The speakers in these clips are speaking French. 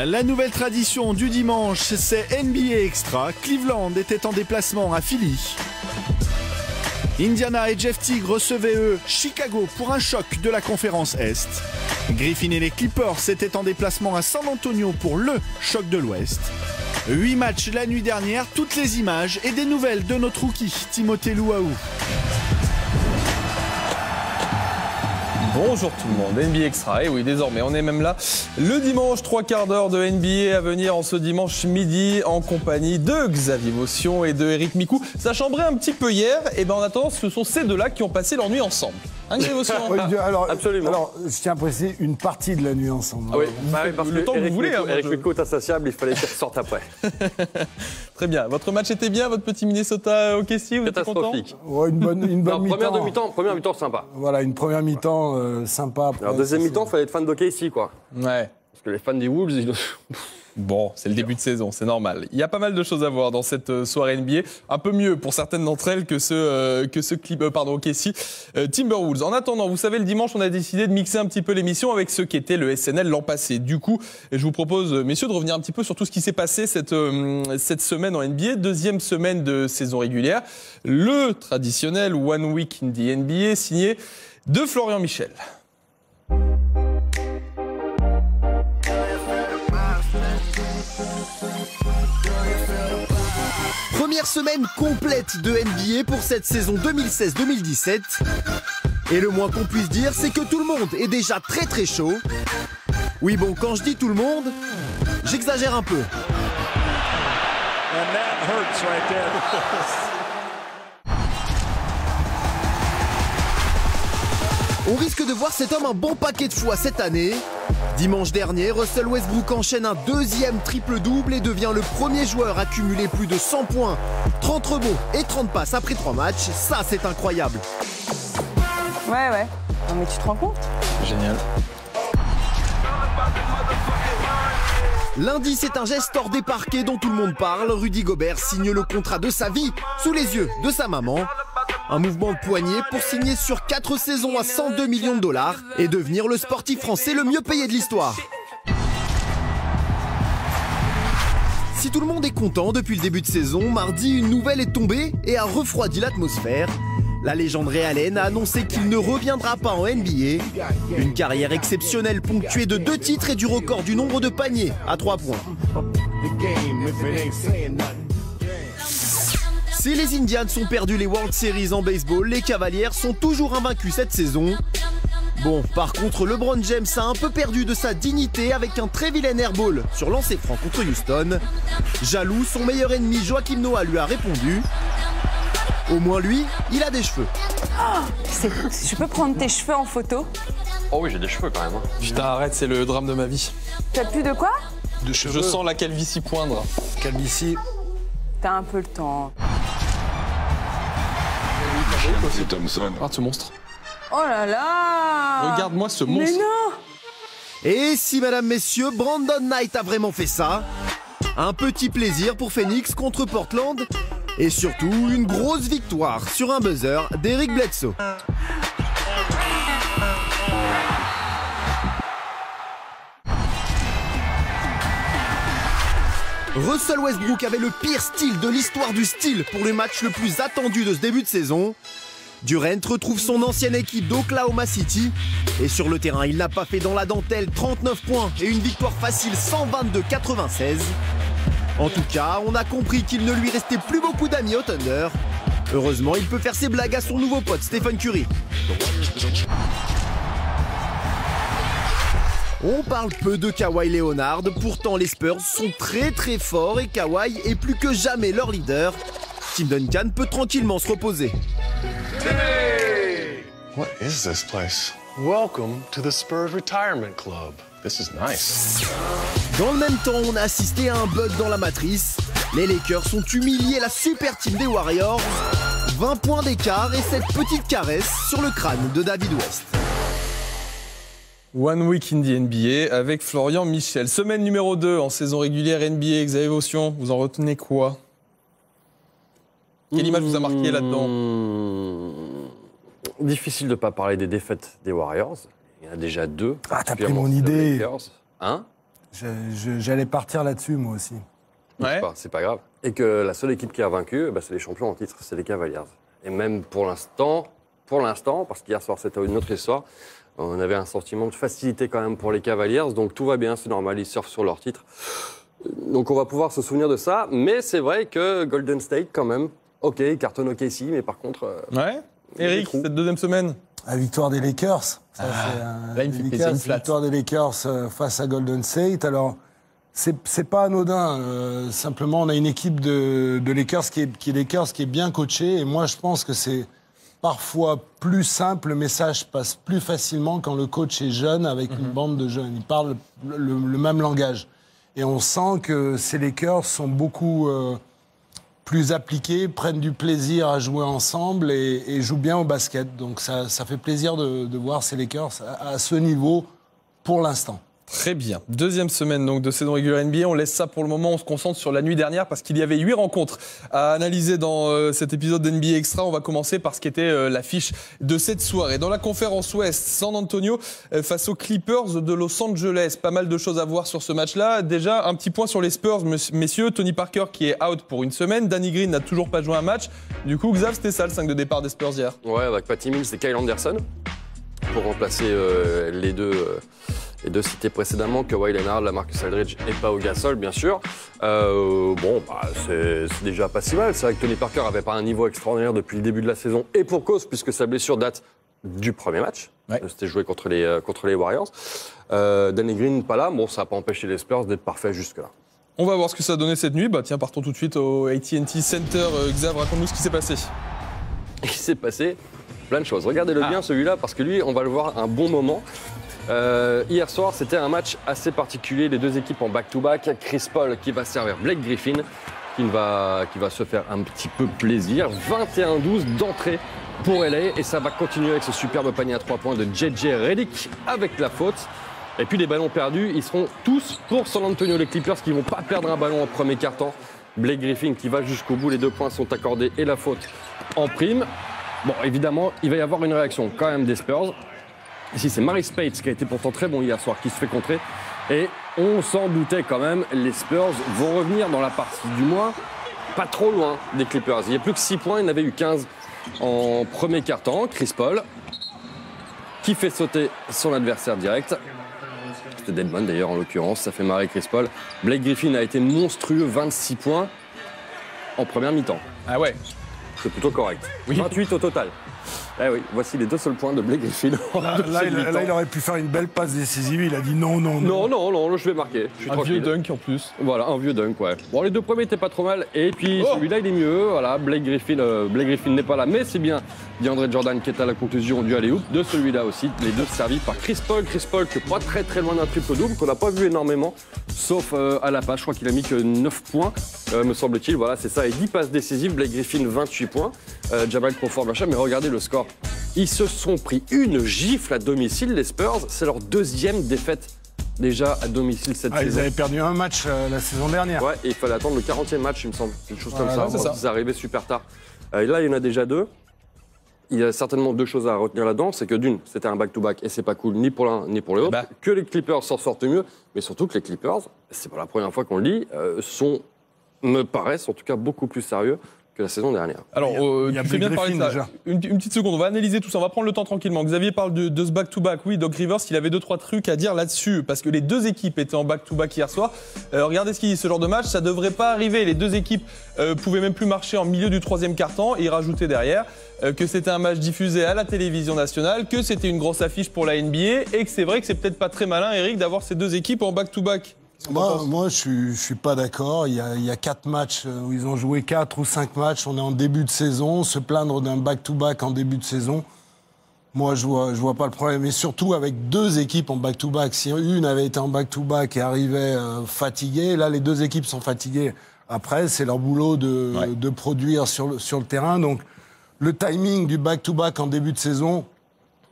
La nouvelle tradition du dimanche, c'est NBA Extra. Cleveland était en déplacement à Philly. Indiana et Jeff Teague recevaient eux Chicago pour un choc de la conférence Est. Griffin et les Clippers étaient en déplacement à San Antonio pour le choc de l'Ouest. 8 matchs la nuit dernière, toutes les images et des nouvelles de notre rookie Timothée Luwawu. Bonjour tout le monde, NBA Extra, et oui désormais on est même là le dimanche, 3/4 d'heure de NBA à venir en ce dimanche midi en compagnie de Xavier Motion et de Eric Micou. Ça chambrait un petit peu hier, et ben en attendant ce sont ces deux-là qui ont passé leur nuit ensemble. Hein, Xavier Motion? Oui, alors, absolument. Alors, je tiens à préciser une partie de la nuit ensemble. Ah oui, parce le que temps que vous voulez. Eric Micou est insatiable, il fallait qu'il ressorte après. Très bien, votre match était bien, votre petit Minnesota OKC, vous étiez content? Ouais, une bonne mi-temps. Première mi-temps sympa. Voilà, une première mi-temps sympa. Après, alors deuxième mi-temps, il fallait être fan d'OKC quoi. Ouais. Parce que les fans des Wolves, ils... Bon, c'est le début de saison, c'est normal. Il y a pas mal de choses à voir dans cette soirée NBA. Un peu mieux pour certaines d'entre elles que ce clip, OKC Timberwolves. En attendant, vous savez, le dimanche, on a décidé de mixer un petit peu l'émission avec ce qui était le SNL l'an passé. Du coup, je vous propose, messieurs, de revenir un petit peu sur tout ce qui s'est passé cette semaine en NBA. Deuxième semaine de saison régulière. Le traditionnel One Week in the NBA signé de Florian Michel. Première semaine complète de NBA pour cette saison 2016-2017. Et le moins qu'on puisse dire, c'est que tout le monde est déjà très très chaud. Oui bon, quand je dis tout le monde, j'exagère un peu. On risque de voir cet homme un bon paquet de fois cette année. Dimanche dernier, Russell Westbrook enchaîne un deuxième triple-double et devient le premier joueur à cumuler plus de 100 points, 30 rebonds et 30 passes après 3 matchs. Ça, c'est incroyable. Ouais. Non mais tu te rends compte? Génial. Lundi, c'est un geste hors des parquets dont tout le monde parle. Rudy Gobert signe le contrat de sa vie sous les yeux de sa maman. Un mouvement de poignet pour signer sur 4 saisons à 102 millions de dollars et devenir le sportif français le mieux payé de l'histoire. Si tout le monde est content depuis le début de saison, mardi, une nouvelle est tombée et a refroidi l'atmosphère. La légende Ray Allen a annoncé qu'il ne reviendra pas en NBA. Une carrière exceptionnelle ponctuée de 2 titres et du record du nombre de paniers à 3 points. Si les Indians ont perdu les World Series en baseball, les Cavaliers sont toujours invaincus cette saison. Bon, par contre, LeBron James a un peu perdu de sa dignité avec un très vilain airball sur lancer franc contre Houston. Jaloux, son meilleur ennemi Joakim Noah lui a répondu. Au moins lui, il a des cheveux. Oh, je peux prendre tes cheveux en photo? Oh oui, j'ai des cheveux quand même. Putain, arrête, c'est le drame de ma vie. T'as plus de quoi? De cheveux. Je sens la calvitie poindre. Calvitie. T'as un peu le temps. C'est Thompson. Regarde ce monstre. Oh là là! Regarde-moi ce Mais monstre. non! Et si, mesdames, messieurs, Brandon Knight a vraiment fait ça? Un petit plaisir pour Phoenix contre Portland. Et surtout, une grosse victoire sur un buzzer d'Eric Bledsoe. Russell Westbrook avait le pire style de l'histoire du style pour le match le plus attendu de ce début de saison. Durant retrouve son ancienne équipe d'Oklahoma City. Et sur le terrain, il n'a pas fait dans la dentelle 39 points et une victoire facile 122-96. En tout cas, on a compris qu'il ne lui restait plus beaucoup d'amis au Thunder. Heureusement, il peut faire ses blagues à son nouveau pote Stephen Curry. On parle peu de Kawhi Leonard, pourtant les Spurs sont très très forts et Kawhi est plus que jamais leur leader. Tim Duncan peut tranquillement se reposer. What is this place? Welcome to the Spurs Retirement Club. This is nice. Dans le même temps, on a assisté à un bug dans la matrice. Les Lakers ont humilié la super team des Warriors. 20 points d'écart et cette petite caresse sur le crâne de David West. One Week in the NBA avec Florian Michel. Semaine numéro 2 en saison régulière NBA. Xavier Motion, vous en retenez quoi? Quelle image vous a marqué là-dedans? Difficile de ne pas parler des défaites des Warriors. Il y en a déjà 2. Ah, t'as pris mon idée. Hein? J'allais partir là-dessus, moi aussi. Ouais. C'est pas grave. Et que la seule équipe qui a vaincu, c'est les champions en titre, c'est les Cavaliers. Et même pour l'instant, parce qu'hier soir c'était une autre histoire, on avait un sentiment de facilité quand même pour les Cavaliers, donc tout va bien, c'est normal, ils surfent sur leur titre. Donc on va pouvoir se souvenir de ça, mais c'est vrai que Golden State quand même, ok, ils cartonnent OKC, mais par contre... Ouais. Eric, cette deuxième semaine. La victoire des Lakers. Ça, là, il me fait plaisir, une flatte. Victoire des Lakers face à Golden State. Alors, c'est pas anodin. Simplement, on a une équipe de Lakers qui est bien coachée. Et moi, je pense que c'est parfois plus simple. Le message passe plus facilement quand le coach est jeune avec une bande de jeunes. Ils parlent le même langage. Et on sent que ces Lakers sont beaucoup... plus appliqués, prennent du plaisir à jouer ensemble et jouent bien au basket. Donc ça fait plaisir de voir ces Lakers à ce niveau pour l'instant. Très bien. Deuxième semaine donc de saison régulière NBA. On laisse ça pour le moment. On se concentre sur la nuit dernière parce qu'il y avait 8 rencontres à analyser dans cet épisode d'NBA Extra. On va commencer par ce qui était l'affiche de cette soirée. Dans la conférence Ouest, San Antonio face aux Clippers de Los Angeles. Pas mal de choses à voir sur ce match-là. Déjà, un petit point sur les Spurs, messieurs. Tony Parker qui est out pour une semaine. Danny Green n'a toujours pas joué un match. Du coup, Xav, c'était ça le 5 de départ des Spurs hier. Ouais, avec Patty Mills et Kyle Anderson pour remplacer les deux cités précédemment, Kawhi Leonard, LaMarcus Aldridge et Pau Gasol, bien sûr. C'est déjà pas si mal. C'est vrai que Tony Parker avait pas un niveau extraordinaire depuis le début de la saison, et pour cause, puisque sa blessure date du premier match. Ouais. C'était joué contre les Warriors. Danny Green, pas là. Bon, ça n'a pas empêché les Spurs d'être parfaits jusque-là. On va voir ce que ça a donné cette nuit. Tiens, partons tout de suite au AT&T Center. Xav, raconte-nous ce qui s'est passé. Il s'est passé plein de choses. Regardez-le bien, celui-là, parce que lui, on va le voir un bon moment. Hier soir, c'était un match assez particulier. Les deux équipes en back-to-back. Chris Paul qui va servir Blake Griffin, qui va se faire un petit peu plaisir. 21-12 d'entrée pour LA. Et ça va continuer avec ce superbe panier à 3 points de JJ Redick avec la faute. Et puis les ballons perdus, ils seront tous pour San Antonio. Les Clippers qui ne vont pas perdre un ballon en premier quart-temps. Blake Griffin qui va jusqu'au bout. Les 2 points sont accordés et la faute en prime. Bon, évidemment, il va y avoir une réaction quand même des Spurs. Ici, c'est Murray Speights qui a été pourtant très bon hier soir, qui se fait contrer. Et on s'en doutait quand même, les Spurs vont revenir dans la partie du mois, pas trop loin des Clippers. Il y a plus que 6 points, il en avait eu 15 en premier quart-temps. Chris Paul, qui fait sauter son adversaire direct. C'était Deadman d'ailleurs en l'occurrence, ça fait marrer Chris Paul. Blake Griffin a été monstrueux, 26 points en première mi-temps. Ah ouais. C'est plutôt correct. Oui. 28 au total. Eh oui, voici les 2 seuls points de Blake Griffin. Là, il aurait pu faire une belle passe décisive. Il a dit non. Non, je vais marquer. Je suis tranquille. Vieux dunk en plus. Voilà, un vieux dunk, ouais. Bon, les 2 premiers étaient pas trop mal. Et puis celui-là, il est mieux. Voilà, Blake Griffin n'est pas là, mais c'est bien DeAndre Jordan qui est à la conclusion du alley-oop de celui-là aussi. Les 2 servis par Chris Paul. Chris Paul qui est pas très loin d'un triple-double, qu'on n'a pas vu énormément, sauf à la passe. Je crois qu'il a mis que 9 points, me semble-t-il. Voilà, c'est ça. Et 10 passes décisives. Blake Griffin, 28 points. Jamal Crawford, machin. Mais regardez le score. Ils se sont pris une gifle à domicile, les Spurs. C'est leur 2e défaite déjà à domicile cette saison. Ils avaient perdu un match la saison dernière. Ouais, et il fallait attendre le 40e match, il me semble. Quelque chose comme ça. Ils arrivaient super tard. Et là, il y en a déjà 2. Il y a certainement 2 choses à retenir là-dedans. C'est que d'une, c'était un back-to-back et c'est pas cool ni pour l'un ni pour l'autre. Que les Clippers s'en sortent mieux, mais surtout que les Clippers, c'est pas la première fois qu'on le dit, me paraissent en tout cas beaucoup plus sérieux que la saison dernière. Alors, tu fais bien de parler de ça. Une petite seconde, on va analyser tout ça, on va prendre le temps tranquillement. Xavier parle de ce back-to-back. Oui, Doc Rivers, il avait 2-3 trucs à dire là-dessus, parce que les 2 équipes étaient en back-to-back hier soir. Regardez ce qu'il dit, ce genre de match, ça devrait pas arriver. Les 2 équipes pouvaient même plus marcher en milieu du 3e quart-temps. Il rajoutait derrière que c'était un match diffusé à la télévision nationale, que c'était une grosse affiche pour la NBA, et que c'est vrai que c'est peut-être pas très malin, Eric, d'avoir ces 2 équipes en back-to-back. Moi, je suis pas d'accord. Il y a 4 matchs où ils ont joué 4 ou 5 matchs. On est en début de saison. Se plaindre d'un back-to-back en début de saison, moi, je vois pas le problème. Et surtout avec 2 équipes en back-to-back. Si une avait été en back-to-back et arrivait fatiguée, là, les 2 équipes sont fatiguées. Après, c'est leur boulot de produire sur le terrain. Donc, le timing du back-to-back en début de saison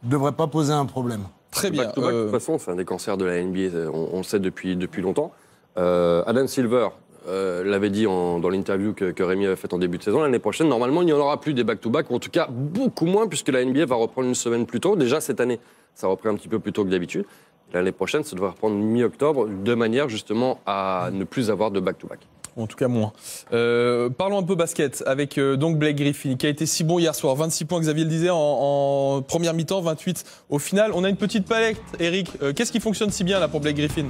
ne devrait pas poser un problème. Très bien. Back-to-back, de toute façon, c'est un des cancers de la NBA, on le sait depuis longtemps. Adam Silver l'avait dit dans l'interview que Rémi avait faite en début de saison. L'année prochaine, normalement, il n'y en aura plus des back-to-back, ou en tout cas beaucoup moins, puisque la NBA va reprendre une semaine plus tôt. Déjà, cette année, ça reprend un petit peu plus tôt que d'habitude. L'année prochaine, ça devrait reprendre mi-octobre, de manière justement à ne plus avoir de back-to-back. En tout cas, moins. Parlons un peu basket avec donc Blake Griffin, qui a été si bon hier soir. 26 points, Xavier le disait, en première mi-temps, 28 au final. On a une petite palette, Eric. Qu'est-ce qui fonctionne si bien là pour Blake Griffin ?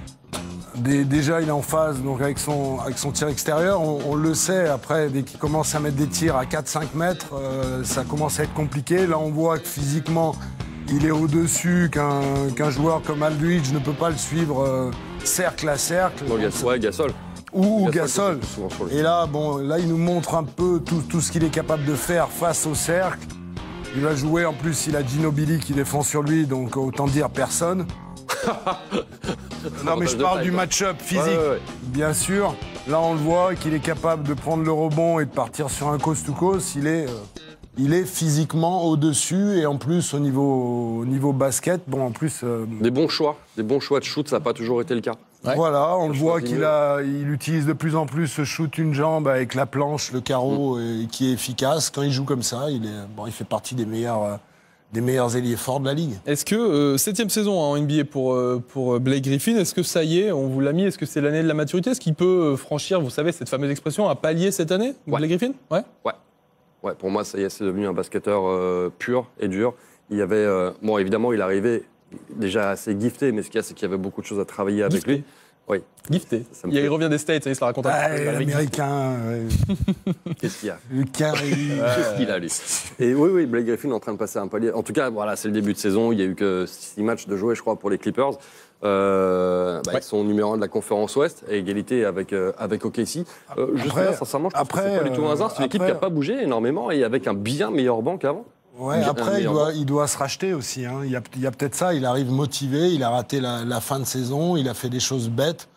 Déjà, il est en phase donc avec son tir extérieur. On le sait, après, dès qu'il commence à mettre des tirs à 4-5 mètres, ça commence à être compliqué. Là, on voit que physiquement, il est au-dessus, qu'un joueur comme Aldridge ne peut pas le suivre cercle à cercle. Ouais, Gasol. Ou Gasol. Et là, il nous montre un peu tout ce qu'il est capable de faire face au cercle. Il va jouer, en plus, il a Ginobili qui défend sur lui, donc autant dire personne. Non, mais je parle du match-up physique, bien sûr. Là, on le voit qu'il est capable de prendre le rebond et de partir sur un coast-to-coast. Il est physiquement au-dessus et en plus, au niveau basket, en plus... Des bons choix de shoot, ça n'a pas toujours été le cas. Ouais. Voilà, on le voit qu'il utilise de plus en plus ce shoot une jambe avec la planche, le carreau, et qui est efficace. Quand il joue comme ça, il fait partie des meilleurs ailiers forts de la Ligue. Est-ce que, 7e saison en NBA pour Blake Griffin, est-ce que ça y est, on vous l'a mis, est-ce que c'est l'année de la maturité ? Est-ce qu'il peut franchir, vous savez, cette fameuse expression, un palier cette année, Blake Griffin ? Ouais, pour moi, ça y est, c'est devenu un basketteur pur et dur. Il y avait, évidemment, il arrivait déjà assez gifté, mais ce qu'il y a, c'est qu'il y avait beaucoup de choses à travailler avec lui. Oui. Gifté. Il revient des States, il se la raconte. L'américain. Qu'est-ce qu'il y a Qu'est-ce qu'il a, lui. Et oui, Blake Griffin est en train de passer un palier. En tout cas, voilà, c'est le début de saison. Il n'y a eu que 6 matchs de jouer, je crois, pour les Clippers. Ils sont numéro 1 de la conférence Ouest, à égalité avec OKC. Juste là, sincèrement, je pense que c'est pas du tout un hasard. C'est une équipe qui n'a pas bougé énormément et avec un bien meilleur banc qu'avant. Ouais, après, il doit se racheter aussi. Hein. Il y a peut-être ça, il arrive motivé, il a raté la fin de saison, il a fait des choses bêtes.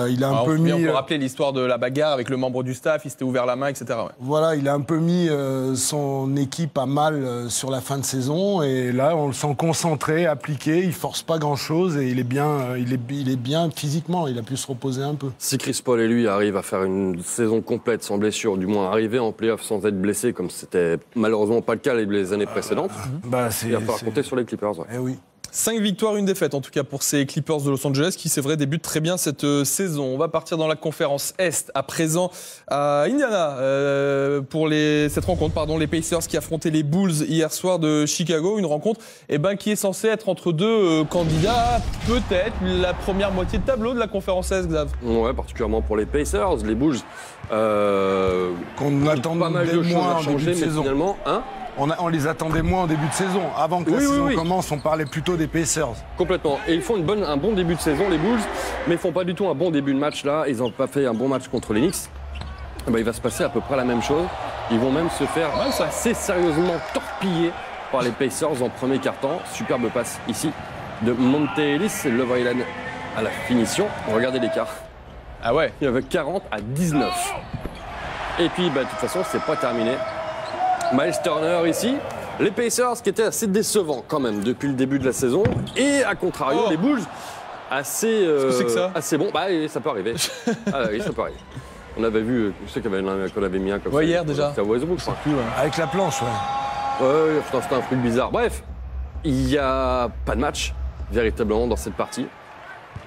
Il a un peu mis... On peut rappeler l'histoire de la bagarre avec le membre du staff, il s'était ouvert la main, etc. Ouais. Voilà, il a un peu mis son équipe à mal sur la fin de saison. Et là, on le sent concentré, appliqué, il force pas grand-chose et il est bien physiquement, il a pu se reposer un peu. Si Chris Paul et lui arrivent à faire une saison complète sans blessure, du moins arriver en play-off sans être blessé, comme c'était malheureusement pas le cas les années précédentes, il va falloir compter sur les Clippers. Ouais. Eh oui. 5 victoires, 1 défaite en tout cas pour ces Clippers de Los Angeles qui, c'est vrai, débutent très bien cette saison. On va partir dans la conférence Est à présent à Indiana pour cette rencontre. Les Pacers qui affrontaient les Bulls hier soir de Chicago. Une rencontre qui est censée être entre deux candidats, peut-être la première moitié de tableau de la conférence Est, Xav. Ouais, particulièrement pour les Pacers, les Bulls. Qu'on attend pas mal de choses à changer, mais finalement, on les attendait moins en début de saison. Avant que la saison commence, on parlait plutôt des Pacers. Complètement. Et ils font un bon début de saison, les Bulls, mais ils font pas du tout un bon début de match là. Ils n'ont pas fait un bon match contre les Knicks. Il va se passer à peu près la même chose. Ils vont même se faire assez sérieusement torpiller par les Pacers en premier quart-temps. Superbe passe ici de Monte Ellis et Love Island à la finition. Regardez l'écart. Ah ouais. Il y avait 40-19. Et puis, de toute façon, c'est pas terminé. Miles Turner ici. Les Pacers qui étaient assez décevants quand même depuis le début de la saison. Et à contrario, les Bulls assez bons. Ça peut arriver. Oui, ça peut arriver. On avait vu, je sais qu'on avait mis un comme ça. Hier déjà. C'était à Westbrook, je crois. Avec la planche, C'était un truc bizarre. Bref, il n'y a pas de match véritablement dans cette partie.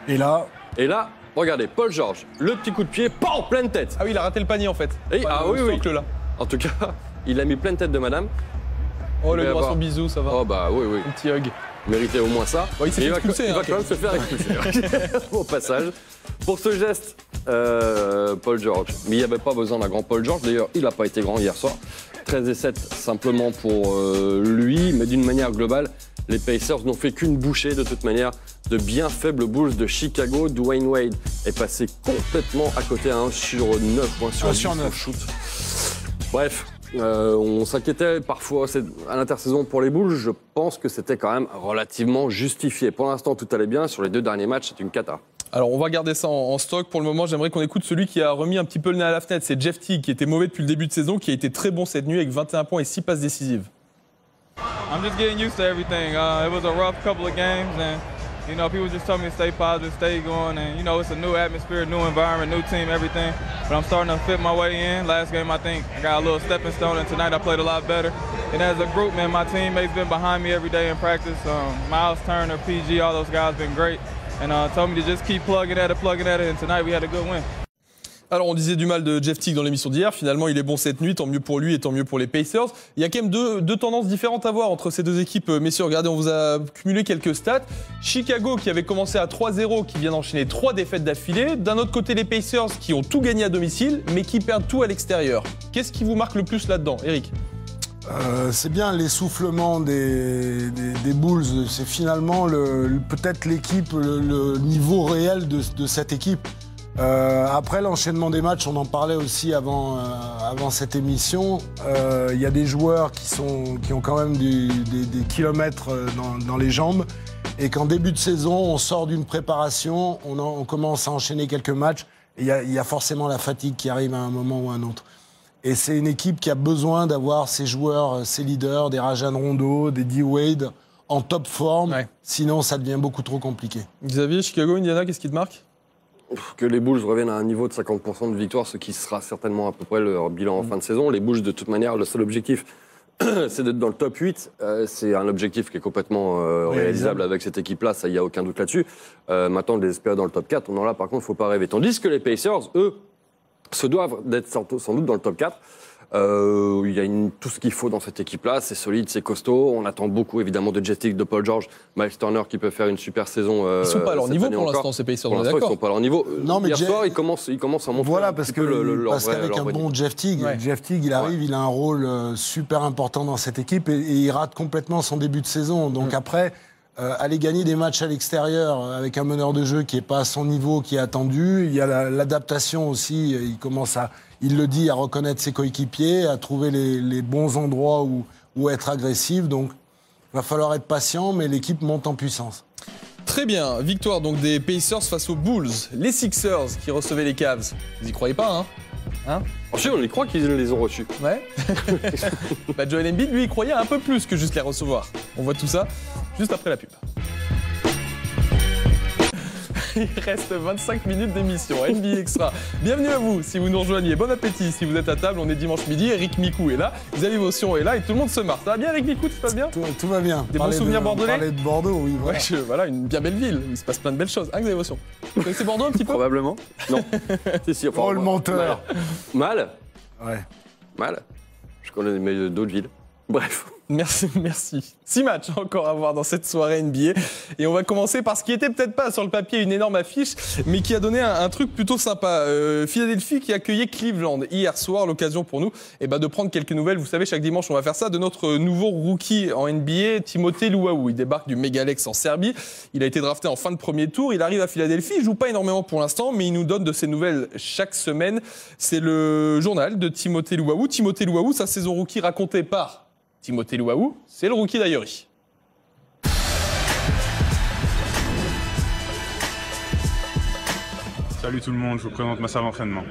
Et là, regardez, Paul George, le petit coup de pied, pas en pleine tête. Ah oui, il a raté le panier en fait. Oui. Là. En tout cas, il a mis pleine tête de madame. Oh, le droit son bisou, ça va. Oh bah oui. Un petit hug. Méritait au moins ça. Il s'est fait expulser. Il va quand même se faire expulser. Au passage. Pour ce geste, Paul George. Mais il n'y avait pas besoin d'un grand Paul George. D'ailleurs, il n'a pas été grand hier soir. 13-7 simplement pour lui. Mais d'une manière globale, les Pacers n'ont fait qu'une bouchée de toute manière de bien faibles Bulls de Chicago. Dwayne Wade est passé complètement à côté à 1 sur 9 points sur 9 shoot. Bref. On s'inquiétait parfois à l'intersaison pour les Bulls. Je pense que c'était quand même relativement justifié. Pour l'instant, tout allait bien. Sur les 2 derniers matchs, c'est une cata. Alors, on va garder ça en stock. Pour le moment, j'aimerais qu'on écoute celui qui a remis un petit peu le nez à la fenêtre. C'est Jeff Teague, qui était mauvais depuis le début de saison, qui a été très bon cette nuit avec 21 points et 6 passes décisives. I'm just getting used to everything. It was a rough couple of games, and people just told me to stay positive, stay going, and it's a new atmosphere, new environment, new team, everything. But I'm starting to fit my way in. Last game, I think I got a little stepping stone, and tonight I played a lot better. And as a group, man, my teammates been behind me every day in practice. Miles Turner, PG, all those guys been great. and told me to just keep plugging at it, and tonight we had a good win. Alors, on disait du mal de Jeff Teague dans l'émission d'hier. Finalement, il est bon cette nuit. Tant mieux pour lui et tant mieux pour les Pacers. Il y a quand même deux tendances différentes à voir entre ces deux équipes. Messieurs, regardez, on vous a cumulé quelques stats. Chicago, qui avait commencé à 3-0, qui vient d'enchaîner 3 défaites d'affilée. D'un autre côté, les Pacers, qui ont tout gagné à domicile, mais qui perdent tout à l'extérieur. Qu'est-ce qui vous marque le plus là-dedans, Eric? C'est bien l'essoufflement des Bulls. C'est finalement peut-être l'équipe, le niveau réel de cette équipe. Après l'enchaînement des matchs, on en parlait aussi avant cette émission, il y a des joueurs qui ont quand même des kilomètres dans les jambes et qu'en début de saison, on sort d'une préparation, on commence à enchaîner quelques matchs et il y a forcément la fatigue qui arrive à un moment ou à un autre. Et c'est une équipe qui a besoin d'avoir ses joueurs, ses leaders, des Rajon Rondo, des D-Wade en top forme, sinon ça devient beaucoup trop compliqué. Xavier, Chicago, Indiana, qu'est-ce qui te marque ? Que les Bulls reviennent à un niveau de 50% de victoire, ce qui sera certainement à peu près leur bilan en fin de saison. Les Bulls, de toute manière, le seul objectif, c'est d'être dans le top 8. C'est un objectif qui est complètement réalisable avec cette équipe-là, ça, il n'y a aucun doute là-dessus. Maintenant, de les espérer dans le top 4, là, par contre, il ne faut pas rêver. Tandis que les Pacers, eux, se doivent d'être sans doute dans le top 4. Il y a tout ce qu'il faut dans cette équipe-là, c'est solide, c'est costaud. On attend beaucoup évidemment de Jeff Teague, de Paul George, Miles Turner qui peut faire une super saison. Ils sont pas à leur niveau pour l'instant, ces Pacers, on est d'accord. Ils sont pas à leur niveau. Non, mais hier soir, ils commencent à montrer. Voilà, parce qu'avec un bon Jeff Teague, il arrive, il a un rôle super important dans cette équipe et il rate complètement son début de saison. Donc après, aller gagner des matchs à l'extérieur avec un meneur de jeu qui n'est pas à son niveau, qui est attendu. Il y a l'adaptation aussi. Il le dit, à reconnaître ses coéquipiers, à trouver les bons endroits où être agressif. Donc, il va falloir être patient, mais l'équipe monte en puissance. Très bien. Victoire donc des Pacers face aux Bulls. Les Sixers qui recevaient les Cavs. Vous y croyez pas, hein? On y croit qu'ils les ont reçus. Ouais. Joel Embiid, lui, il croyait un peu plus que juste les recevoir. On voit tout ça juste après la pub. Il reste 25 minutes d'émission, NBA Extra. Bienvenue à vous, si vous nous rejoignez. Bon appétit, si vous êtes à table, on est dimanche midi. Eric Micou est là, Xavier Votion est là et tout le monde se marre. Ça va bien, Eric Micou, tout va bien? Tout va bien. Des bons souvenirs bordelais? Parler de Bordeaux, oui. Voilà. Ouais, voilà, une bien belle ville, il se passe plein de belles choses. Xavier Votion, vous connaissez Bordeaux un petit peu? Probablement. Non. Si, enfin, le menteur. Mal. Ouais. Mal. Je connais d'autres villes. Bref. Merci. 6 matchs encore à voir dans cette soirée NBA. Et on va commencer par ce qui était peut-être pas sur le papier une énorme affiche, mais qui a donné un truc plutôt sympa. Philadelphie qui accueillait Cleveland hier soir, l'occasion pour nous de prendre quelques nouvelles. Vous savez, chaque dimanche, on va faire ça, de notre nouveau rookie en NBA, Timothé Luwawu. Il débarque du Megalex en Serbie. Il a été drafté en fin de premier tour. Il arrive à Philadelphie. Il joue pas énormément pour l'instant, mais il nous donne de ses nouvelles chaque semaine. C'est le journal de Timothé Luwawu. Timothé Luwawu, sa saison rookie racontée par Timothé Luwawu, c'est le rookie d'Aillerie. Salut tout le monde, je vous présente ma salle d'entraînement.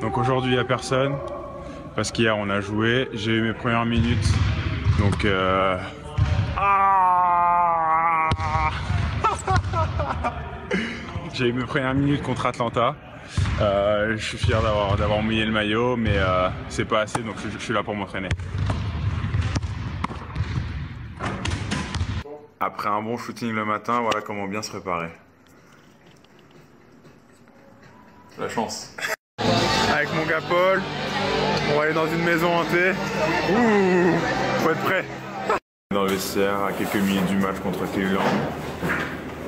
Donc aujourd'hui il n'y a personne. Parce qu'hier on a joué, j'ai eu mes premières minutes, donc j'ai eu mes premières minutes contre Atlanta. Je suis fier d'avoir mouillé le maillot, mais c'est pas assez, donc je suis là pour m'entraîner. Après un bon shooting le matin, voilà comment bien se préparer. La chance. Avec mon gars Paul. On va aller dans une maison hantée. Ouh, faut être prêt. Dans le vestiaire, à quelques minutes du match contre Cleveland.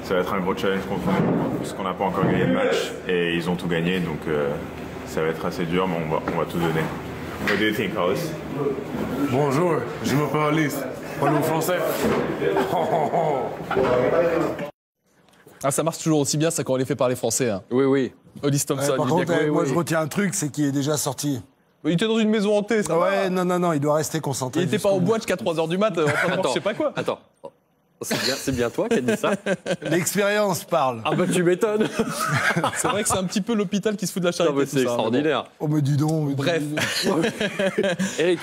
Ça va être un gros challenge contre nous, parce qu'on n'a pas encore gagné le match. Et ils ont tout gagné, donc ça va être assez dur, mais on va tout donner. What do you think, Carlos? Bonjour, je m'appelle Alice. Parlez-vous français? Ça marche toujours aussi bien, ça, quand on les fait parler français. Hein. Oui. Alice Thompson. Par contre, moi je retiens un truc, c'est qu'il est déjà sorti. Il était dans une maison hantée, ça va. Non, il doit rester concentré. Il était pas au bois jusqu'à 3h du mat, en train de je sais pas quoi. Attends. C'est bien toi qui as dit ça. L'expérience parle. Ah bah tu m'étonnes. C'est vrai que c'est un petit peu l'hôpital qui se fout de la charité. Non, mais c'est extraordinaire. Oh mais dis donc. Bref. Eric,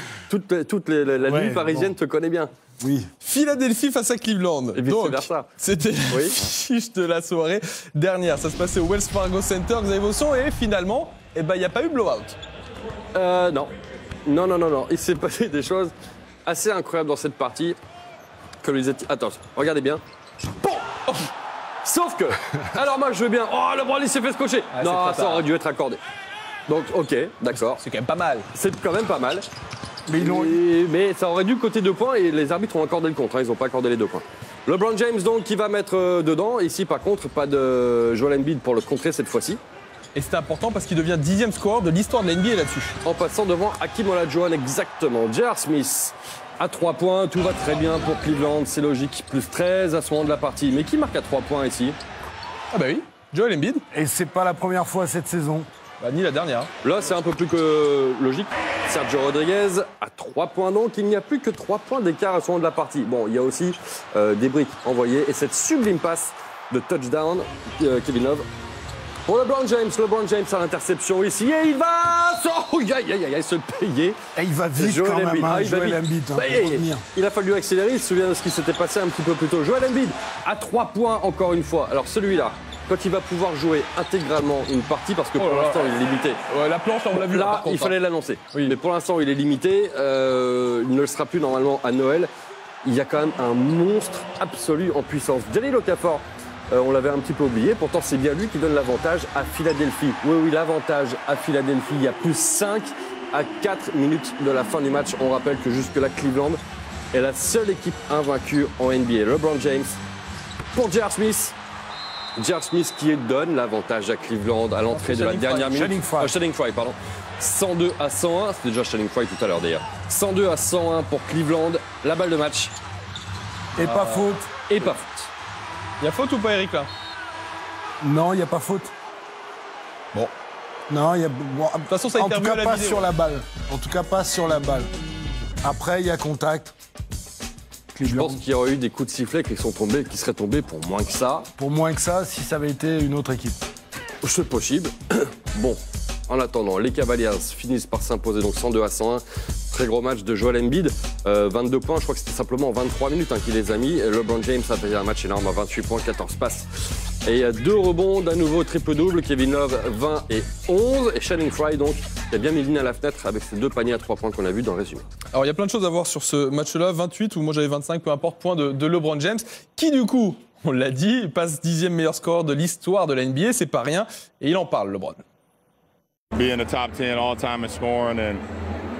la nuit parisienne te connaît bien. Oui. Philadelphie face à Cleveland. Et donc, vice-versa. c'était la fiche de la soirée dernière. Ça se passait au Wells Fargo Center, Xavier Vauçon, et finalement, il n'y a pas eu blowout. Non. Non. Il s'est passé des choses assez incroyables dans cette partie. Attends, regardez bien. Bon oh. Sauf que, alors moi je veux bien. Oh, LeBron il s'est fait scotcher. Non, ça aurait dû être accordé. Donc, ok, d'accord. C'est quand même pas mal. C'est quand même pas mal. Mais, mais ça aurait dû coter 2 points et les arbitres ont accordé le contre. Ils n'ont pas accordé les 2 points. LeBron James donc qui va mettre dedans. Ici par contre, pas de Joel Embiid pour le contrer cette fois-ci. Et c'était important parce qu'il devient 10e scoreur de l'histoire de la NBA là-dessus. En passant devant Hakeem Olajuwon exactement. J.R. Smith à 3 points, tout va très bien pour Cleveland, c'est logique. Plus 13 à ce moment de la partie. Mais qui marque à 3 points ici? Ah bah oui, Joel Embiid. Et c'est pas la première fois cette saison. Bah, ni la dernière. Là, c'est un peu plus que logique. Sergio Rodriguez à 3 points donc. Il n'y a plus que 3 points d'écart à ce moment de la partie. Bon, il y a aussi des briques envoyées. Et cette sublime passe de touchdown, Kevin Love. Pour LeBron James à l'interception ici. Et il va se payer. Et il va vite Joel quand Embiid. Même, Joel Embiid. Il a fallu accélérer. Il se souvient de ce qui s'était passé un petit peu plus tôt. Joel Embiid à 3 points encore une fois. Alors celui-là, quand il va pouvoir jouer intégralement une partie, parce que pour l'instant il est limité. Ouais, la planche, on l'a vu. Là, il fallait l'annoncer. Oui. Mais pour l'instant, il est limité. Il ne le sera plus normalement à Noël. Il y a quand même un monstre absolu en puissance. Jahlil Okafor, on l'avait un petit peu oublié. Pourtant, c'est bien lui qui donne l'avantage à Philadelphie. Oui, l'avantage à Philadelphie. Il y a plus 5 à 4 minutes de la fin du match. On rappelle que jusque-là, Cleveland est la seule équipe invaincue en NBA. LeBron James pour J.R. Smith. J.R. Smith qui donne l'avantage à Cleveland à l'entrée de la dernière minute. Channing Frye, pardon. 102 à 101. C'était déjà Channing Frye tout à l'heure d'ailleurs. 102 à 101 pour Cleveland. La balle de match. Et pas faute. Et pas faute. Il y a faute ou pas, Eric, là? Non, il n'y a pas faute. Bon. Non, il y a. Bon, de toute façon, ça a été en tout cas, pas sur la balle. En tout cas, pas sur la balle. Après, il y a contact. Je pense qu'il y aurait eu des coups de sifflet qui seraient tombés pour moins que ça. Pour moins que ça, si ça avait été une autre équipe. C'est possible. Bon, en attendant, les Cavaliers finissent par s'imposer, donc 102 à 101. Très gros match de Joel Embiid. 22 points, je crois que c'était simplement en 23 minutes qu'il les a mis. LeBron James a fait un match énorme à 28 points, 14 passes. Et 2 rebonds, d'un nouveau triple-double. Kevin Love, 20 et 11. Et Channing Frye, donc, qui a bien mis le nez à la fenêtre avec ces 2 paniers à 3 points qu'on a vus dans le résumé. Alors, il y a plein de choses à voir sur ce match-là. 28, ou moi j'avais 25, peu importe, points de LeBron James, qui du coup, on l'a dit, passe 10e meilleur score de l'histoire de la NBA. C'est pas rien. Et il en parle, LeBron. Being the top 10 all-time in scoring, and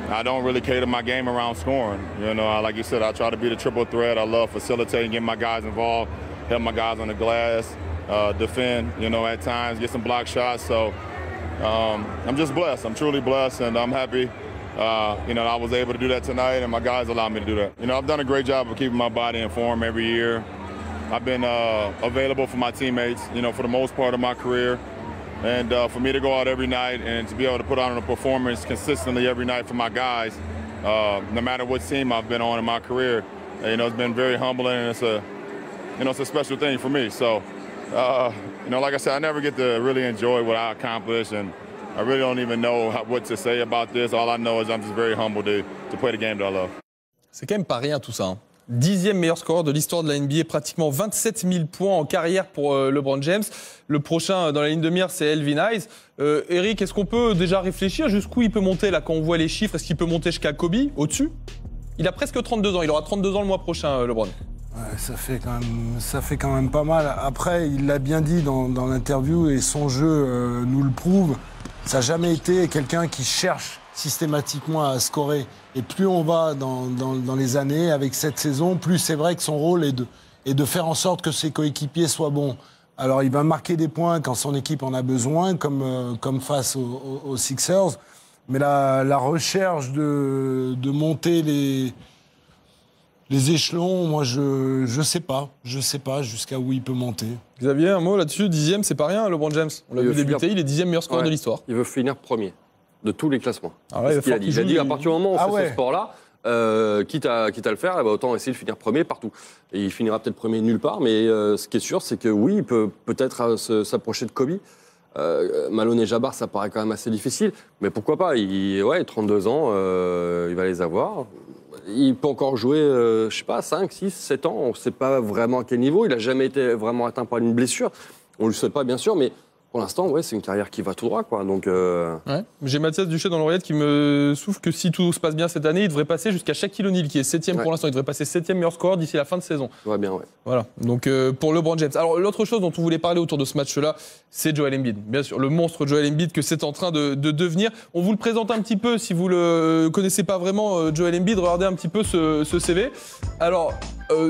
I don't really cater my game around scoring. You know, like you said, I try to be the triple threat. I love facilitating, getting my guys involved, help my guys on the glass, defend, you know, at times, get some block shots. So I'm just blessed. I'm truly blessed, and I'm happy, you know, I was able to do that tonight, and my guys allowed me to do that. You know, I've done a great job of keeping my body in form every year. I've been available for my teammates, you know, for the most part of my career. And for me to go out every night and to be able to put on a performance consistently every night for my guys, no matter what team I've been on in my career, you know, it's been very humbling, and it's a special thing for me. So, you know, like I said, I never get to really enjoy what I accomplish, and I really don't even know what to say about this. All I know is I'm just very humbled to play the game that I love. C'est quand même pas rien tout ça, hein. 10e meilleur scoreur de l'histoire de la NBA, pratiquement 27 000 points en carrière pour LeBron James. Le prochain dans la ligne de mire, c'est Elvin Hayes. Eric, est-ce qu'on peut déjà réfléchir jusqu'où il peut monter là quand on voit les chiffres? Est-ce qu'il peut monter jusqu'à Kobe, au-dessus? Il a presque 32 ans, il aura 32 ans le mois prochain, LeBron. Ouais, ça fait quand même pas mal. Après, il l'a bien dit dans l'interview et son jeu nous le prouve. Ça n'a jamais été quelqu'un qui cherche systématiquement à scorer. Et plus on va dans les années avec cette saison, plus c'est vrai que son rôle est de faire en sorte que ses coéquipiers soient bons. Alors il va marquer des points quand son équipe en a besoin, comme face aux Sixers. Mais la recherche de monter les échelons, moi je sais pas jusqu'à où il peut monter. Xavier, un mot là-dessus, 10e, c'est pas rien, LeBron James. On l'a vu débuter, il est 10e meilleur scoreur de l'histoire. Il veut finir premier de tous les classements. Alors là, il a dit à partir du moment où on fait ce sport-là, quitte à le faire, autant essayer de finir premier partout. Et il finira peut-être premier nulle part, mais ce qui est sûr, c'est que oui, il peut peut-être s'approcher de Kobe. Malone et Jabbar, ça paraît quand même assez difficile, mais pourquoi pas, 32 ans, il va les avoir. Il peut encore jouer, 5, 6, 7 ans, on ne sait pas vraiment à quel niveau, il n'a jamais été vraiment atteint par une blessure, on ne le sait pas bien sûr, mais pour l'instant, c'est une carrière qui va tout droit, quoi. Donc, J'ai Mathias Duchet dans l'oreillette qui me souffle que si tout se passe bien cette année, il devrait passer jusqu'à Shaquille O'Neal, qui est 7e pour l'instant. Il devrait passer 7e meilleur scoreur d'ici la fin de saison. Ça va bien, ouais. Voilà. Donc, pour LeBron James. Alors, l'autre chose dont on voulait parler autour de ce match-là, c'est Joel Embiid. Bien sûr, le monstre Joel Embiid que c'est en train de devenir. On vous le présente un petit peu si vous le connaissez pas vraiment, Joel Embiid. Regardez un petit peu ce CV. Alors,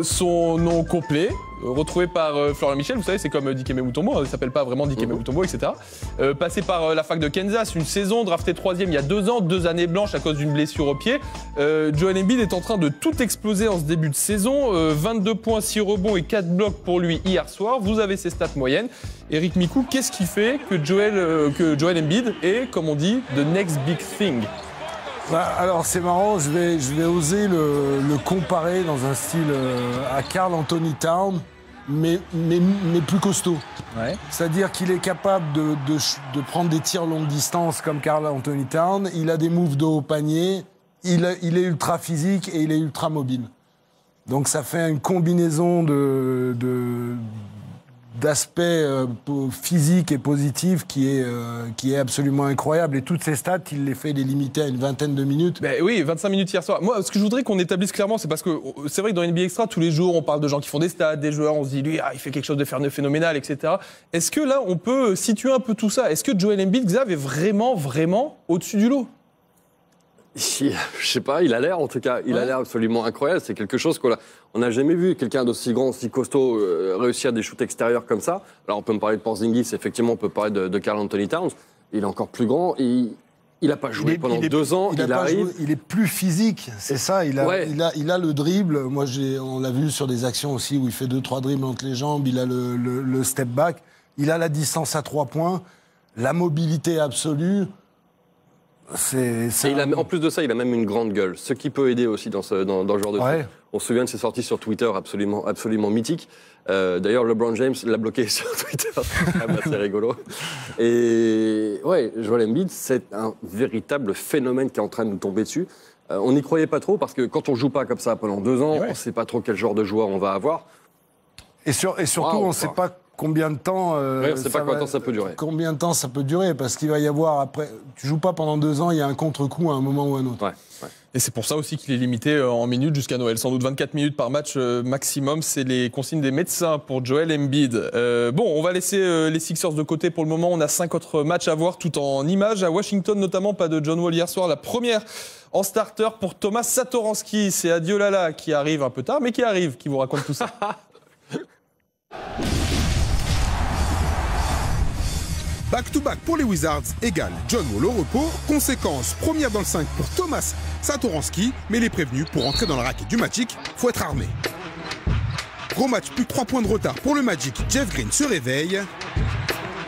son nom complet, retrouvé par Florian Michel, vous savez, c'est comme Dikembe Mutombo, il ne s'appelle pas vraiment Dikembe Mutombo, etc. Passé par la fac de Kansas, une saison, drafté 3e il y a 2 ans, 2 années blanches à cause d'une blessure au pied. Joel Embiid est en train de tout exploser en ce début de saison. 22 points, 6 rebonds et 4 blocs pour lui hier soir. Vous avez ses stats moyennes. Eric Mikou, qu'est-ce qui fait que Joel Embiid est, comme on dit, the next big thing? Alors c'est marrant, je vais oser le comparer dans un style à Karl Anthony Towns, mais plus costaud. Ouais. C'est-à-dire qu'il est capable de prendre des tirs longue distance comme Karl Anthony Towns, il a des moves de haut panier, il est ultra physique et il est ultra mobile. Donc ça fait une combinaison d'aspects physiques et positifs qui est absolument incroyable. Et toutes ces stats, il les fait les limiter à une vingtaine de minutes. Ben oui, 25 minutes hier soir. Moi, ce que je voudrais qu'on établisse clairement, c'est parce que c'est vrai que dans NBA Extra, tous les jours, on parle de gens qui font des stats, des joueurs, on se dit, lui, il fait quelque chose de phénoménal, etc. Est-ce que là, on peut situer un peu tout ça? Est-ce que Joel Embiid, Xav, est vraiment au-dessus du lot? Je sais pas, il a l'air en tout cas, il a l'air absolument incroyable. C'est quelque chose qu'on n'a jamais vu, quelqu'un d'aussi grand, aussi costaud, réussir des shoots extérieurs comme ça. Alors on peut me parler de Porzingis, effectivement, on peut parler de Karl Anthony Towns. Il est encore plus grand, il n'a pas joué pendant 2 ans, il arrive. Il est plus physique, c'est ça, il a le dribble. Moi, on l'a vu sur des actions aussi où il fait 2-3 dribbles entre les jambes, il a le step back, il a la distance à 3 points, la mobilité absolue. En plus de ça, il a même une grande gueule, ce qui peut aider aussi dans ce genre de truc. On se souvient de ses sorties sur Twitter absolument mythiques. D'ailleurs, LeBron James l'a bloqué sur Twitter, c'est quand même assez rigolo. Et Joel Embiid, c'est un véritable phénomène qui est en train de nous tomber dessus. On n'y croyait pas trop parce que quand on joue pas comme ça pendant 2 ans, on ne sait pas trop quel genre de joueur on va avoir. Et surtout, on ne sait pas combien de temps ça peut durer. Combien de temps ça peut durer, parce qu'il va y avoir après. Tu joues pas pendant 2 ans, il y a un contre-coup à un moment ou à un autre. Et c'est pour ça aussi qu'il est limité en minutes jusqu'à Noël. Sans doute 24 minutes par match maximum. C'est les consignes des médecins pour Joel Embiid. On va laisser les Sixers de côté pour le moment. On a 5 autres matchs à voir tout en images. À Washington notamment, pas de John Wall hier soir. La première en starter pour Thomas Satoransky. C'est Adiolala qui arrive un peu tard, mais qui vous raconte tout ça. Back-to-back pour les Wizards égale John Wall au repos. Conséquence, première dans le 5 pour Thomas Satoransky. Mais les prévenus, pour entrer dans la raquette du Magic, faut être armé. Gros match, plus de 3 points de retard pour le Magic. Jeff Green se réveille.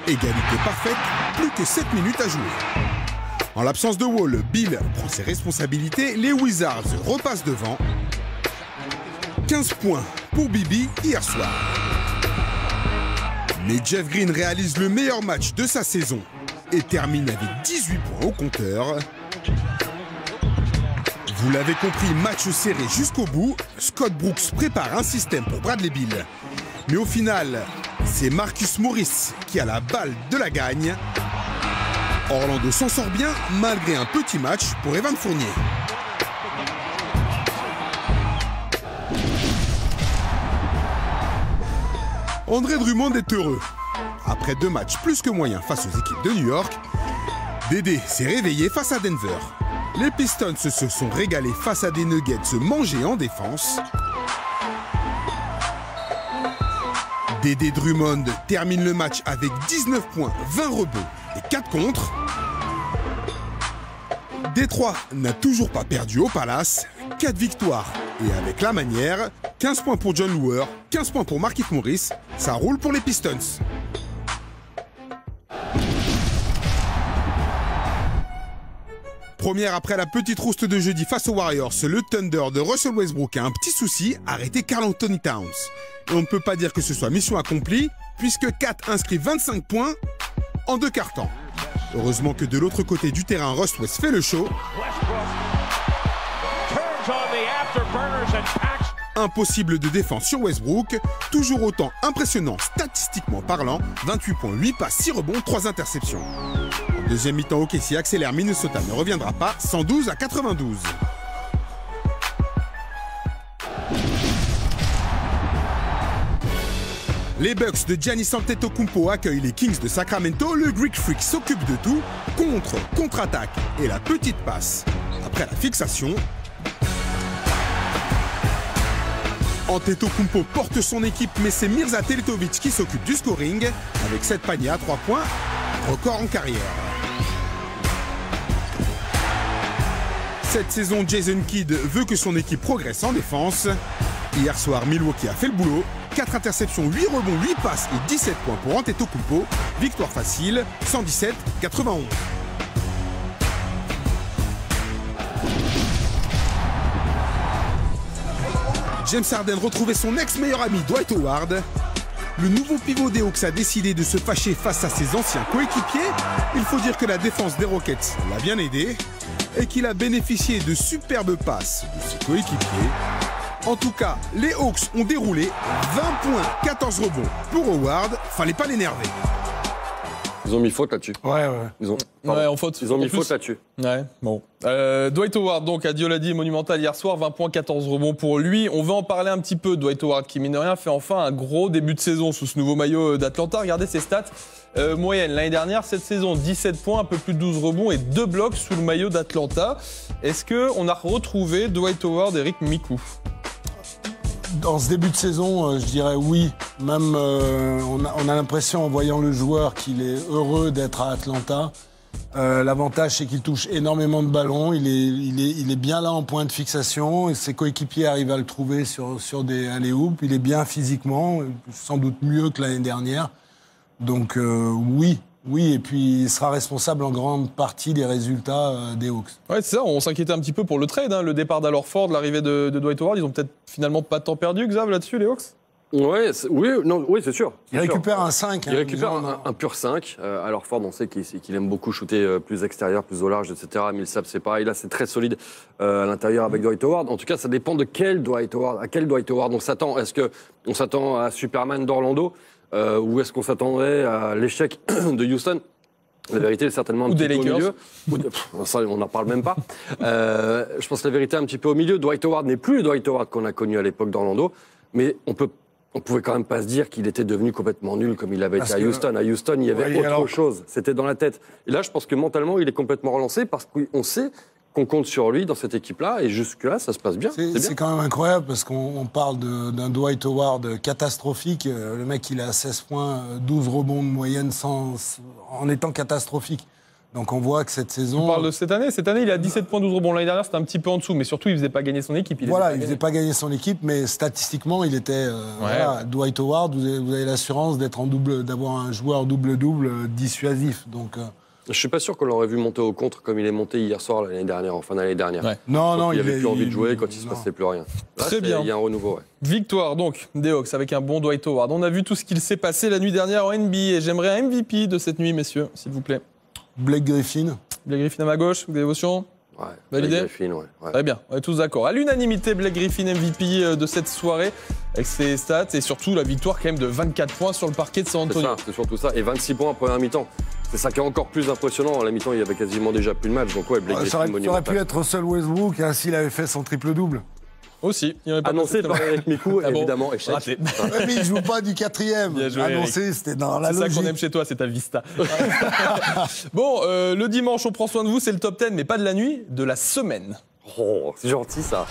Égalité parfaite, plus que 7 minutes à jouer. En l'absence de Wall, Bill prend ses responsabilités. Les Wizards repassent devant. 15 points pour Bibi hier soir. Mais Jeff Green réalise le meilleur match de sa saison et termine avec 18 points au compteur. Vous l'avez compris, match serré jusqu'au bout. Scott Brooks prépare un système pour Bradley Beal. Mais au final, c'est Marcus Morris qui a la balle de la gagne. Orlando s'en sort bien malgré un petit match pour Evan Fournier. André Drummond est heureux. Après 2 matchs plus que moyens face aux équipes de New York, Dédé s'est réveillé face à Denver. Les Pistons se sont régalés face à des Nuggets mangés en défense. Dédé Drummond termine le match avec 19 points, 20 rebonds et 4 contres. Détroit n'a toujours pas perdu au Palace, 4 victoires. Et avec la manière, 15 points pour John Wall, 15 points pour Markieff Morris, ça roule pour les Pistons. Première après la petite rouste de jeudi face aux Warriors, le Thunder de Russell Westbrook a un petit souci, arrêter Karl Anthony Towns. Et on ne peut pas dire que ce soit mission accomplie, puisque Kat inscrit 25 points en 2 quarts-temps. Heureusement que de l'autre côté du terrain, Russ West fait le show. Impossible de défense sur Westbrook, toujours autant impressionnant statistiquement parlant, 28 points, 8 passes, 6 rebonds, 3 interceptions. En deuxième mi-temps, OKC accélère, Minnesota ne reviendra pas, 112-92. Les Bucks de Giannis Antetokounmpo accueillent les Kings de Sacramento, le Greek Freak s'occupe de tout, contre-attaque et la petite passe. Après la fixation, Antetokounmpo porte son équipe, mais c'est Mirza Teletovic qui s'occupe du scoring, avec 7 paniers à 3 points, record en carrière. Cette saison, Jason Kidd veut que son équipe progresse en défense. Hier soir, Milwaukee a fait le boulot. 4 interceptions, 8 rebonds, 8 passes et 17 points pour Antetokounmpo. Victoire facile, 117-91. James Harden retrouvait son ex-meilleur ami Dwight Howard. Le nouveau pivot des Hawks a décidé de se fâcher face à ses anciens coéquipiers. Il faut dire que la défense des Rockets l'a bien aidé et qu'il a bénéficié de superbes passes de ses coéquipiers. En tout cas, les Hawks ont déroulé 20 points, 14 rebonds pour Howard. Fallait pas l'énerver. Ils ont mis faute là-dessus. Ouais. Ils ont mis faute là-dessus. Ouais, bon. Dwight Howard, donc, a Dioladi monumental hier soir, 20 points, 14 rebonds pour lui. On va en parler un petit peu. Dwight Howard, qui mine de rien, fait enfin un gros début de saison sous ce nouveau maillot d'Atlanta. Regardez ses stats. Moyenne, l'année dernière, cette saison, 17 points, un peu plus de 12 rebonds et 2 blocs sous le maillot d'Atlanta. Est-ce qu'on a retrouvé Dwight Howard, Eric Mikou? Dans ce début de saison, je dirais oui. Même, on a l'impression, en voyant le joueur, qu'il est heureux d'être à Atlanta. L'avantage, c'est qu'il touche énormément de ballons. Il est bien là en point de fixation. Et ses coéquipiers arrivent à le trouver sur des alley-oops. Il est bien physiquement, sans doute mieux que l'année dernière. Donc oui. Et puis il sera responsable en grande partie des résultats des Hawks. Ouais, c'est ça, on s'inquiétait un petit peu pour le trade, hein, le départ d'Al Horford, l'arrivée de Dwight Howard. Ils ont peut-être finalement pas de temps perdu, Xav, là-dessus, les Hawks? Oui, c'est sûr. Il récupère un 5. Il récupère un pur 5. Al Horford, on sait qu'il aime beaucoup shooter plus extérieur, plus au large, etc. Millsap, c'est pareil. Là, c'est très solide à l'intérieur avec Dwight Howard. En tout cas, ça dépend de quel Dwight Howard, à quel Dwight Howard on s'attend. Est-ce qu'on s'attend à Superman d'Orlando ou est-ce qu'on s'attendait à l'échec de Houston? La vérité est certainement un petit peu au milieu. Ça, on n'en parle même pas. Je pense que la vérité est un petit peu au milieu. Dwight Howard n'est plus le Dwight Howard qu'on a connu à l'époque d'Orlando, mais on pouvait quand même pas se dire qu'il était devenu complètement nul comme il avait été à Houston. À Houston, il y avait autre chose. C'était dans la tête. Et là, je pense que mentalement, il est complètement relancé parce qu'on sait qu'on compte sur lui dans cette équipe-là, et jusque-là, ça se passe bien. C'est quand même incroyable, parce qu'on parle d'un Dwight Howard catastrophique. Le mec, il a 16 points, 12 rebonds de moyenne en étant catastrophique. Donc on voit que cette saison... On parle de cette année. Cette année, il a 17 points, 12 rebonds. L'année dernière, c'était un petit peu en dessous, mais surtout, il ne faisait pas gagner son équipe. Il ne faisait pas gagner son équipe, mais statistiquement, il était... Dwight Howard, vous avez l'assurance d'avoir un joueur double-double dissuasif. Donc... Je suis pas sûr qu'on l'aurait vu monter au contre comme il est monté hier soir l'année dernière, en fin d'année dernière. Ouais. Non, il avait plus envie de jouer quand il se passait plus rien. Là, très bien. Il y a un renouveau. Ouais. Victoire donc des Hawks avec un bon Dwight Howard. On a vu tout ce qu'il s'est passé la nuit dernière en NBA et j'aimerais un MVP de cette nuit, messieurs, s'il vous plaît. Blake Griffin. Blake Griffin à ma gauche, dévotion. Ouais. Validé. Blake Griffin, ouais. Très bien, on est tous d'accord. À l'unanimité, Blake Griffin MVP de cette soirée avec ses stats et surtout la victoire quand même de 24 points sur le parquet de San Antonio. C'est surtout ça, et 26 points en première mi-temps. C'est ça qui est encore plus impressionnant. À la mi-temps, il y avait quasiment déjà plus de match. Donc ouais, Blake Griffin monumental. Ça aurait pu être Russell Westbrook s'il avait fait son triple-double. Aussi. Annoncé par Eric Mikou, évidemment, échec. Mais il ne joue pas du 4e. Annoncé, c'était dans la logique. C'est ça qu'on aime chez toi, c'est ta vista. Bon, le dimanche, on prend soin de vous. C'est le top 10, mais pas de la nuit, de la semaine. Oh, c'est gentil ça.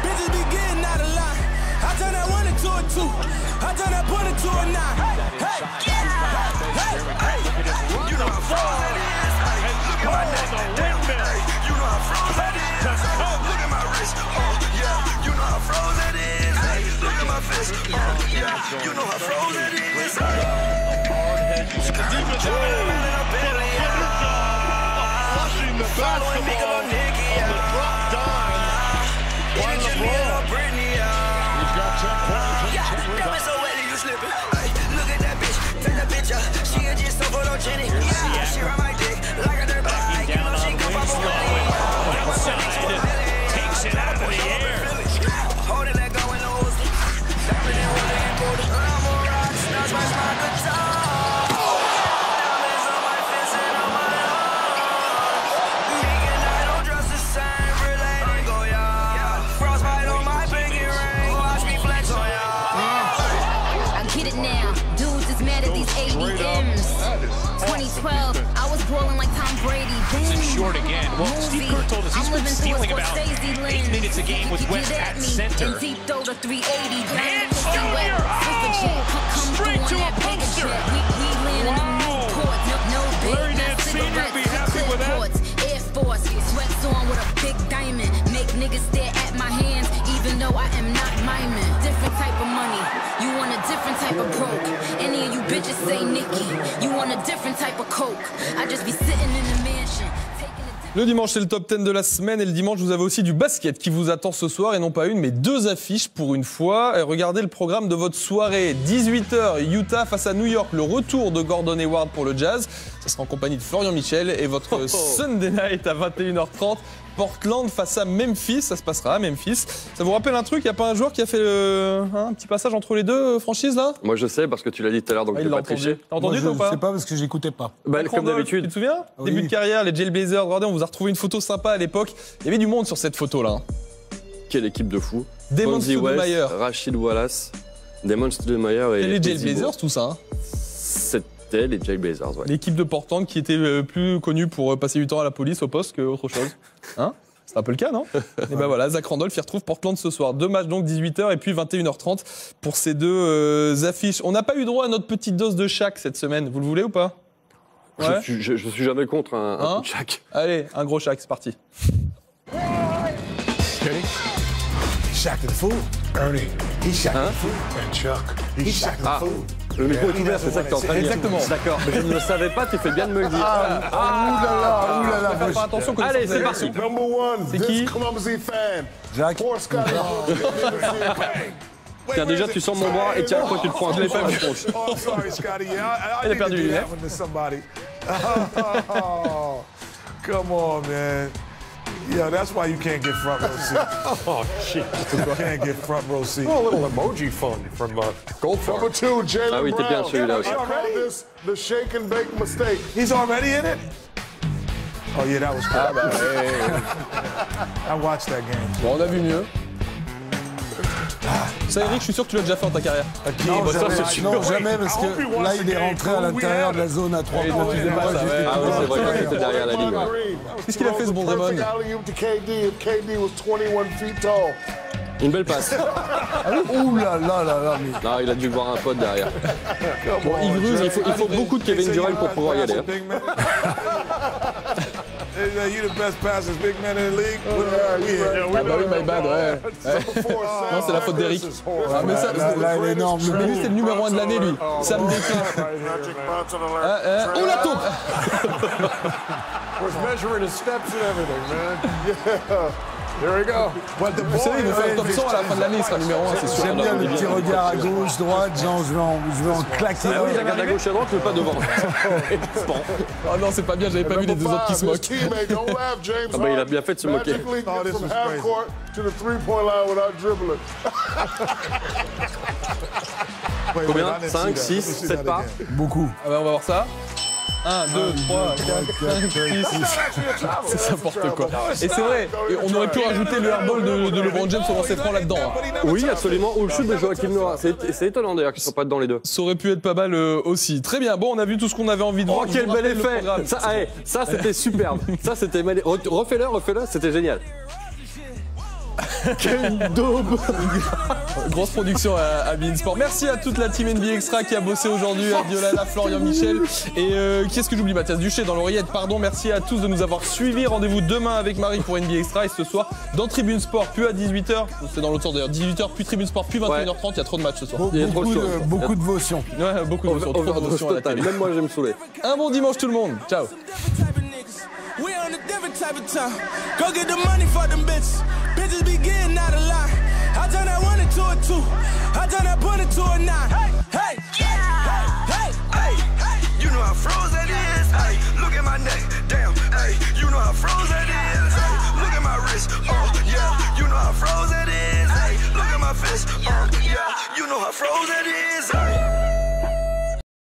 Bitches be getting out of line. I turn that 1 into a 2. I turn that point into a 9. Hey, hey, you know how froze that is. Look at my neck, you know how froze that is. Look at my wrist, yeah, you know how froze that is. Look at my fist, yeah, you know how froze that is. Flushing the basketball of the drop dime. One LeBron. He's got 10 points and 10 rebounds. Look at that bitch, take that bitch up. She just so photogenic. Yeah, she ride my dick like a dirt bike. You know she come up on me. Takes it up in the air. Holding that going nose. Diamond and rolling and golden. I'm on rocks, now smash my guitar. Diamonds on my fist and on my arm. Me and I don't dress the same, related go y'all. Frostbite on my pinky ring, watch me flex on y'all. I get it now, dudes is mad at these ABMs. 2012, I was balling like Tom Brady. It's short again. Well, Steve Kerr told us he's been stealing about 8 minutes a game with West at center. And deep throw the 380. And Junior! Straight to a poster! We land in them new ports. No Larry big, not Nance Sr. cigarettes, be happy with that. clipboards. Air Force, sweats on with a big diamond. Make niggas stare at my hands, even though I am not miming. Different type of money, you want a different type of broke. Any of you bitches say Nikki, you want a different type of coke. I just be sitting in the mansion. Le dimanche, c'est le top 10 de la semaine. Et le dimanche, vous avez aussi du basket qui vous attend ce soir. Et non pas une, mais 2 affiches pour une fois. Et regardez le programme de votre soirée. 18h, Utah face à New York. Le retour de Gordon Hayward pour le Jazz. Ça sera en compagnie de Florian Michel. Et votre Sunday Night à 21h30. Portland face à Memphis, ça se passera à Memphis. Ça vous rappelle un truc, il n'y a pas un joueur qui a fait un petit passage entre les deux franchises là? Moi je sais parce que tu l'as dit tout à l'heure, donc je ne vais pas tricher. T'as entendu toi ou pas? Je sais pas parce que j'écoutais pas. Bah, comme d'habitude. Tu te souviens? Oui. Début de carrière, les Jailblazers, regardez, on vous a retrouvé une photo sympa à l'époque. Il y avait du monde sur cette photo là. Quelle équipe de fous. Damon Bonzi West, Stoudemire. Rachid Wallace, Damon Stoudemire et les Jailblazers, tout ça. C'était les Jailblazers, ouais. L'équipe de Portland qui était plus connue pour passer du temps à la police au poste qu'autre chose. Hein? C'est un peu le cas, non? Et ben voilà, Zach Randolph, il retrouve Portland ce soir. 2 matchs donc 18h et puis 21h30 pour ces 2 affiches. On n'a pas eu droit à notre petite dose de Shaq cette semaine. Vous le voulez ou pas? Ouais. Je suis jamais contre un coup de Shaq. Allez, un gros Shaq, c'est parti. Shaq the fool. Ernie, he's Shaq the fool. And Chuck, he's Shaq the fool. Le micro est ouvert, c'est ça que tu es en train de dire. Exactement. D'accord, mais je ne le savais pas, tu fais bien de me le dire. Oulala. Faut faire attention quand Allez, c'est parti. Number one, C'est qui? this clumsy fan. Jack. Poor Scotty. Tiens, déjà, tu sens mon bras et tiens, quoi, tu te prends un coup sur la tronche. Oh, I'm sorry, Scotty. I Il a need to perdu do les that lunettes. one to somebody. Oh, come on, man. Yeah, that's why you can't get front row seat. Oh, shit. You can't get front row seat. Oh, a little emoji fun from Goldfarb. Number 2, Jalen Ah oui, t'es bien Brown. celui-là aussi. I call this the shake and bake mistake. He's already in it? Oh, yeah, that was cool. Ah bah I watched that game. bon, on a vu mieux. Ça, Eric, je suis sûr que tu l'as déjà fait dans ta carrière. Non, bah ça, jamais, c'est sûr. non, jamais, parce que là, il est rentré à l'intérieur de la zone à 3 points. Ah oui, c'est vrai que c'était derrière la ligne. Qu'est-ce qu'il a fait, ce bon Draymond? KD was 21 feet tall. Une belle passe. Ouh là là là là, mais... Non, il a dû voir un pote derrière. Bon, il faut beaucoup de Kevin Durant pour pouvoir y aller. You the best passers, big man in the league. Ah bah oui, my bad, ouais. Non, c'est la faute d'Eric. Ah, mais ça, Là, il est énorme. mais lui, c'est le numéro 1 de l'année, lui. Sam Dekker. Oh, la taupe! Was measuring his steps and everything, man. There we go. Vous savez, il veut faire le top 100 à la fin de l'année, il sera numéro 1, c'est sûr. J'aime bien le petit regard à gauche, droite, genre je vais en claquer. Ah oui, il regarde à gauche et à droite, mais pas devant. Oh non, c'est pas bien, j'avais pas vu les 2 autres qui se moquent. Ah bah il a bien fait de se moquer. Combien? 5, 6, 7 pas? Beaucoup. Ah bah on va voir ça. 1, 2, 3, 4, 5, 6. C'est n'importe quoi. Et c'est vrai, et on aurait pu rajouter le airball de LeBron James au lancer franc là-dedans. Oui, absolument. Ou le shoot de Joakim Noah. C'est étonnant d'ailleurs qu'ils ne soient pas dedans les deux. Ça aurait pu être pas mal aussi. Très bien, bon, on a vu tout ce qu'on avait envie de voir. Oh, quel bel effet! Ça c'était superbe. Ça, c'était magnifique. Refais-le, c'était génial. Quelle daube. Grosse production à Bein Sport. Merci à toute la team NBA Extra qui a bossé aujourd'hui, à Violana, Florian Michel et qu'est-ce que j'oublie, Mathias Duché dans l'oreillette, pardon. Merci à tous de nous avoir suivis. Rendez-vous demain avec Marie pour NBA Extra et ce soir dans Tribune Sport, puis à 18h, c'est dans l'autre sens d'ailleurs, 18h, puis Tribune Sport, puis 21h30, il y a trop de matchs ce soir. Beaucoup de votions. Ouais, beaucoup de votions. Trop de votions à la télé. Même moi, je vais me saouler. Un bon dimanche tout le monde. Ciao. We on a different type of time. Go get the money for them bitches. Bitches be getting out of line. I turn that 1 into a 2. I turn that point into a 9. Hey, hey, hey, hey. You know how froze that is. Hey, look at my neck. Damn, hey. You know how froze that is. Hey, look at my wrist. Oh, yeah. You know how froze that is. Hey, look at my fist. Oh, yeah. You know how froze that is. Hey.